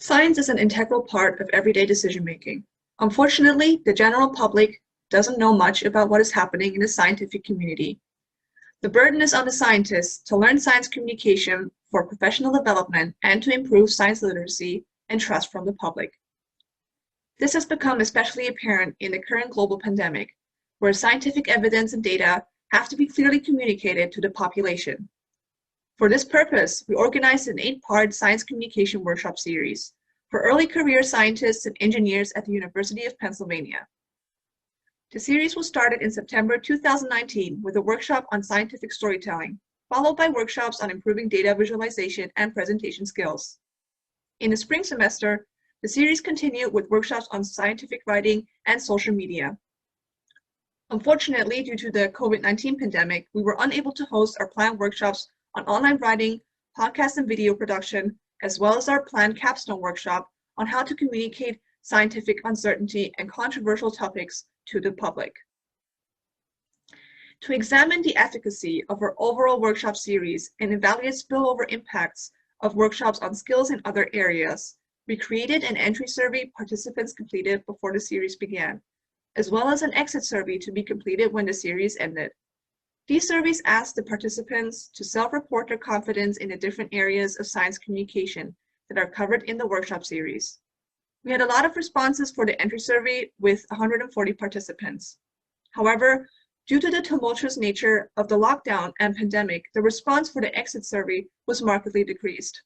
Science is an integral part of everyday decision-making. Unfortunately, the general public doesn't know much about what is happening in the scientific community. The burden is on the scientists to learn science communication for professional development and to improve science literacy and trust from the public. This has become especially apparent in the current global pandemic, where scientific evidence and data have to be clearly communicated to the population. For this purpose, we organized an 8-part science communication workshop series for early career scientists and engineers at the University of Pennsylvania. The series was started in September 2019 with a workshop on scientific storytelling, followed by workshops on improving data visualization and presentation skills. In the spring semester, the series continued with workshops on scientific writing and social media. Unfortunately, due to the COVID-19 pandemic, we were unable to host our planned workshops on online writing, podcast and video production, as well as our planned capstone workshop on how to communicate scientific uncertainty and controversial topics to the public. To examine the efficacy of our overall workshop series and evaluate spillover impacts of workshops on skills in other areas, we created an entry survey participants completed before the series began, as well as an exit survey to be completed when the series ended. These surveys asked the participants to self-report their confidence in the different areas of science communication that are covered in the workshop series. We had a lot of responses for the entry survey with 140 participants. However, due to the tumultuous nature of the lockdown and pandemic, the response for the exit survey was markedly decreased.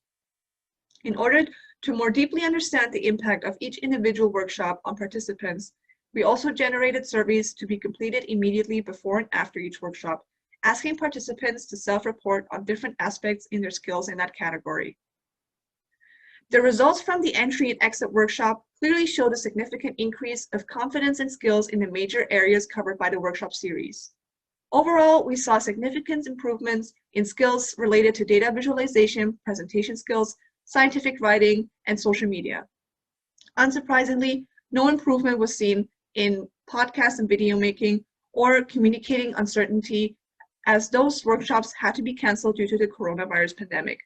In order to more deeply understand the impact of each individual workshop on participants, we also generated surveys to be completed immediately before and after each workshop, asking participants to self-report on different aspects in their skills in that category. The results from the entry and exit workshop clearly showed a significant increase of confidence and skills in the major areas covered by the workshop series. Overall, we saw significant improvements in skills related to data visualization, presentation skills, scientific writing, and social media. Unsurprisingly, no improvement was seen in podcast and video making or communicating uncertainty, as those workshops had to be canceled due to the coronavirus pandemic.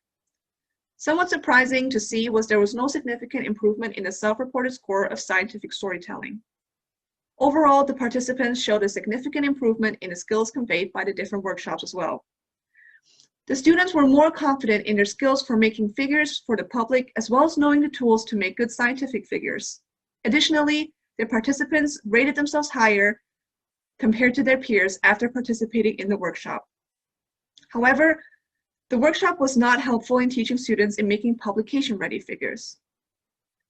Somewhat surprising to see was there was no significant improvement in the self-reported score of scientific storytelling. Overall, the participants showed a significant improvement in the skills conveyed by the different workshops as well. The students were more confident in their skills for making figures for the public, as well as knowing the tools to make good scientific figures. Additionally, the participants rated themselves higher compared to their peers after participating in the workshop. However, the workshop was not helpful in teaching students in making publication-ready figures.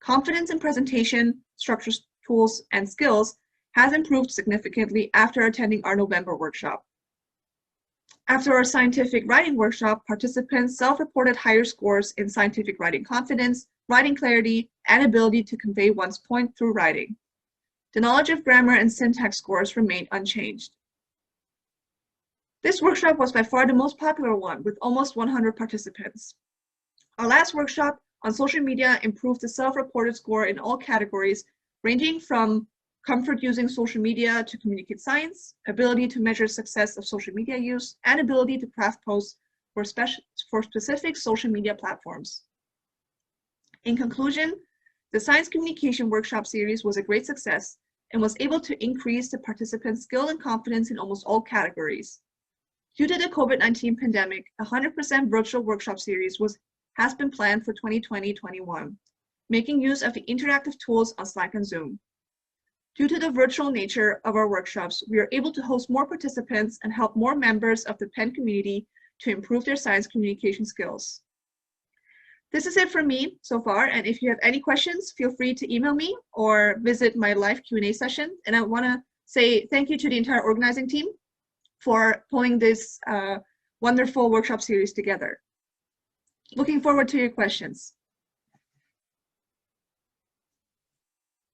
Confidence in presentation, structure, tools, and skills has improved significantly after attending our November workshop. After our scientific writing workshop, participants self-reported higher scores in scientific writing confidence, writing clarity, and ability to convey one's point through writing. The knowledge of grammar and syntax scores remained unchanged. This workshop was by far the most popular one, with almost 100 participants. Our last workshop on social media improved the self-reported score in all categories, ranging from comfort using social media to communicate science, ability to measure success of social media use, and ability to craft posts for specific social media platforms. In conclusion, the Science Communication Workshop Series was a great success and was able to increase the participants' skill and confidence in almost all categories. Due to the COVID-19 pandemic, a 100% virtual workshop series has been planned for 2020-21, making use of the interactive tools on Slack and Zoom. Due to the virtual nature of our workshops, we are able to host more participants and help more members of the Penn community to improve their science communication skills. This is it from me so far, and if you have any questions, feel free to email me or visit my live Q&A session. And I want to say thank you to the entire organizing team for pulling this wonderful workshop series together. Looking forward to your questions.